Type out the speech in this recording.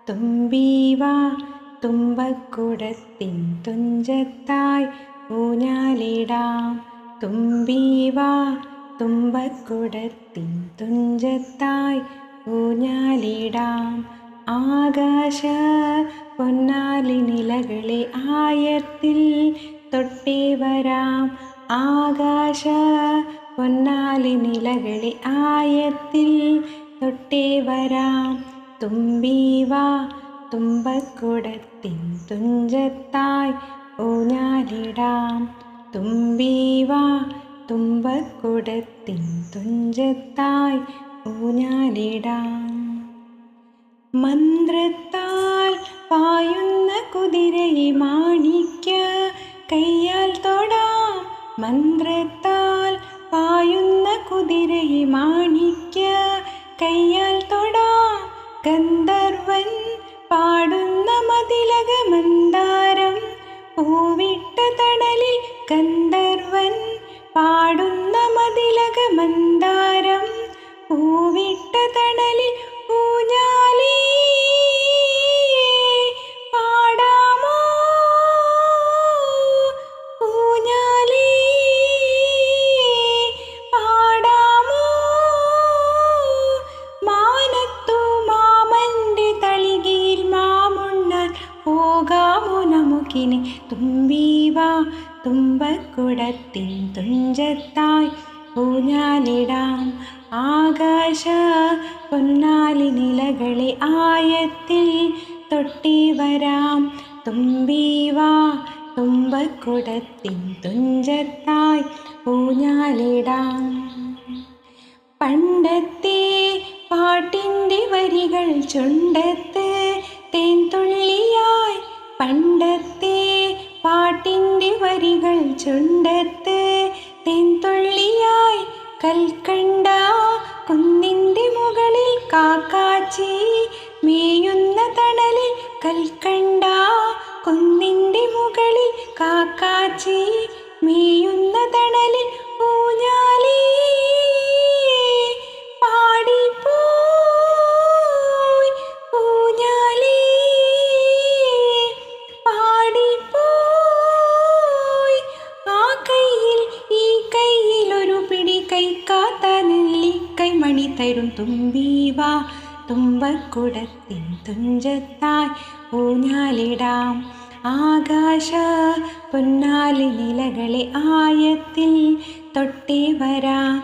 തുമ്പീവാ തുമ്പക്കുടത്തിൻ തുഞ്ചത്തായി ഊഞ്ഞാലിടാം. തുമ്പീവാ തുമ്പക്കുടത്തിൻ തുഞ്ചത്തായി ഊഞ്ഞാലിടാം. ആകാശ പൊന്നാലി നിലകളെ ആയത്തിൽ തൊട്ടേ വരാം. ആകാശ പൊന്നാലി നിലകളെ ആയത്തിൽ തൊട്ടേ വരാം. തുമ്പീവാ തുമ്പക്കുടത്തിൻ തുഞ്ചത്തായി ഊഞ്ഞാലിടാം. തുമ്പീവാ തുമ്പക്കുടത്തിൻ തുഞ്ചത്തായി ഊഞ്ഞാലിടാം. മന്ത്രത്താൽ പായുന്ന കുതിരയെ മാണിക്യ കയ്യാൽ തൊടാം. മന്ത്രത്താൽ പായുന്ന കുതിരയെ മാണിക്യ കയ്യാൽ തൊടാം. ഗന്ധർവൻ പാടുന്ന മതിലക മന്ദാരം പൂവിട്ട തണലിൽ. ഗന്ധർവൻ പാടുന്ന മതിലക മന്ദാരം പൂവിട്ട തണലിൽ ഊഞ്ഞാലി പാടാമോ ഊഞ്ഞാലി പാടാമോ. മാനത്തു മാമൻ്റെ തളികയിൽ മാമുണ്ണാൻ പോകാമോ നമുക്കിനി. തുമ്പീവാ തുമ്പക്കുടത്തിൻ തുഞ്ചത്തായി ഊഞ്ഞാലിടാം. ആകാശ പൊന്നാലി നിലകളെ ആയത്തിൽ തൊട്ടേ വരാം. തുമ്പീവാ തുമ്പക്കുടത്തിൻ തുഞ്ചത്തായി ഊഞ്ഞാലിടാം. പണ്ടത്തെ പാട്ടിൻ്റെ വരികൾ ചുണ്ടത്ത് തേൻതുള്ളിയായി. പണ്ടത്തെ പാട്ടിൻ്റെ വരികൾ ചുണ്ടത്ത് തേൻതുള്ളിയായി. കൽക്കണ്ട കുന്നിൻ്റെ മുകളിൽ കാക്കാച്ചി മേയുന്ന തണലിൽ. കൽക്കണ്ട കുന്നിൻ്റെ മുകളിൽ കാക്കാച്ചി മേയുന്ന തണലിൽ ഊഞ്ഞാലി പാടിപ്പോയി. ഊഞ്ഞാലി പാടിപ്പോയി. ആ കയ്യിൽ ഈ കയ്യിൽ ഒരു പിടി കൈക്കാത്ത നെല്ലിക്കൈ മണി തരും. തുമ്പീവാ തുമ്പക്കുടത്തിൻ തുഞ്ചത്തായി ഊഞ്ഞാലിടാം. ആകാശ പൊന്നാലി നിലകളെ ആയത്തിൽ തൊട്ടേ വരാം.